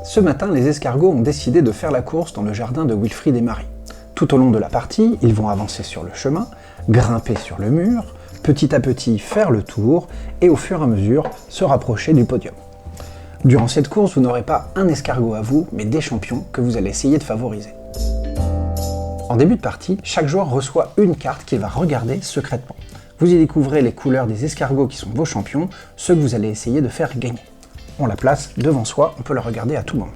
Ce matin, les escargots ont décidé de faire la course dans le jardin de Wilfried et Marie. Tout au long de la partie, ils vont avancer sur le chemin, grimper sur le mur, petit à petit faire le tour et au fur et à mesure se rapprocher du podium. Durant cette course, vous n'aurez pas un escargot à vous, mais des champions que vous allez essayer de favoriser. En début de partie, chaque joueur reçoit une carte qu'il va regarder secrètement. Vous y découvrez les couleurs des escargots qui sont vos champions, ceux que vous allez essayer de faire gagner. On la place devant soi, on peut la regarder à tout moment.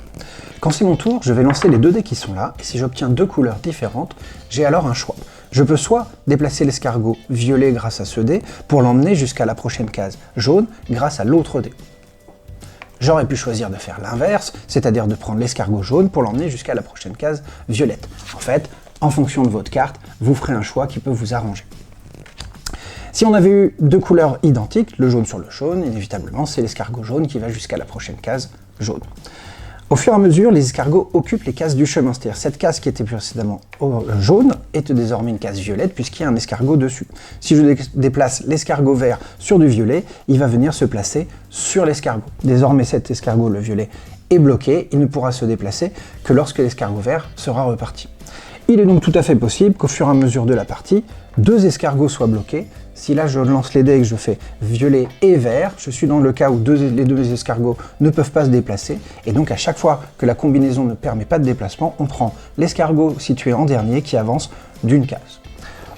Quand c'est mon tour, je vais lancer les 2 dés qui sont là, et si j'obtiens 2 couleurs différentes, j'ai alors un choix. Je peux soit déplacer l'escargot violet grâce à ce dé, pour l'emmener jusqu'à la prochaine case jaune grâce à l'autre dé. J'aurais pu choisir de faire l'inverse, c'est-à-dire de prendre l'escargot jaune pour l'emmener jusqu'à la prochaine case violette. En fait, en fonction de votre carte, vous ferez un choix qui peut vous arranger. Si on avait eu 2 couleurs identiques, le jaune sur le jaune, inévitablement c'est l'escargot jaune qui va jusqu'à la prochaine case jaune. Au fur et à mesure, les escargots occupent les cases du chemin, c'est-à-dire cette case qui était précédemment jaune est désormais une case violette puisqu'il y a un escargot dessus. Si je déplace l'escargot vert sur du violet, il va venir se placer sur l'escargot. Désormais cet escargot, le violet, est bloqué, il ne pourra se déplacer que lorsque l'escargot vert sera reparti. Il est donc tout à fait possible qu'au fur et à mesure de la partie, 2 escargots soient bloqués. Si là je lance les dés et que je fais violet et vert, je suis dans le cas où les deux escargots ne peuvent pas se déplacer, et donc à chaque fois que la combinaison ne permet pas de déplacement, on prend l'escargot situé en dernier qui avance d'une case.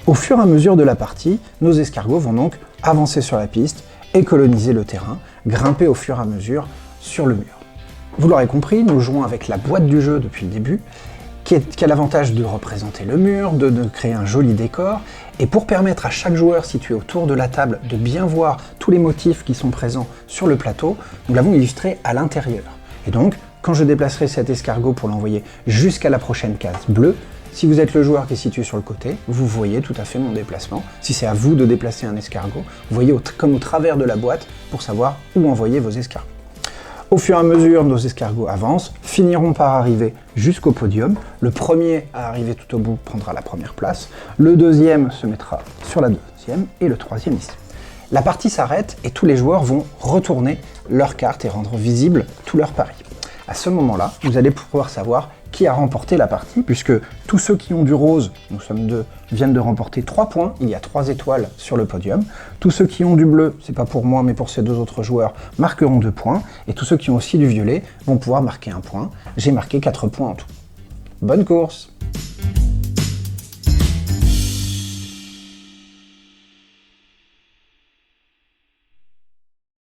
Au fur et à mesure de la partie, nos escargots vont donc avancer sur la piste et coloniser le terrain, grimper au fur et à mesure sur le mur. Vous l'aurez compris, nous jouons avec la boîte du jeu depuis le début, qui a l'avantage de représenter le mur, de créer un joli décor, et pour permettre à chaque joueur situé autour de la table de bien voir tous les motifs qui sont présents sur le plateau, nous l'avons illustré à l'intérieur. Et donc, quand je déplacerai cet escargot pour l'envoyer jusqu'à la prochaine case bleue, si vous êtes le joueur qui est situé sur le côté, vous voyez tout à fait mon déplacement. Si c'est à vous de déplacer un escargot, vous voyez comme au travers de la boîte pour savoir où envoyer vos escargots. Au fur et à mesure, nos escargots avancent, finiront par arriver jusqu'au podium. Le premier à arriver tout au bout prendra la première place, le deuxième se mettra sur la deuxième et le troisième ici. La partie s'arrête et tous les joueurs vont retourner leurs cartes et rendre visible tous leurs paris. À ce moment-là, vous allez pouvoir savoir qui a remporté la partie, puisque tous ceux qui ont du rose, nous sommes 2, viennent de remporter 3 points, il y a 3 étoiles sur le podium. Tous ceux qui ont du bleu, c'est pas pour moi mais pour ces 2 autres joueurs, marqueront 2 points, et tous ceux qui ont aussi du violet vont pouvoir marquer 1 point. J'ai marqué 4 points en tout. Bonne course!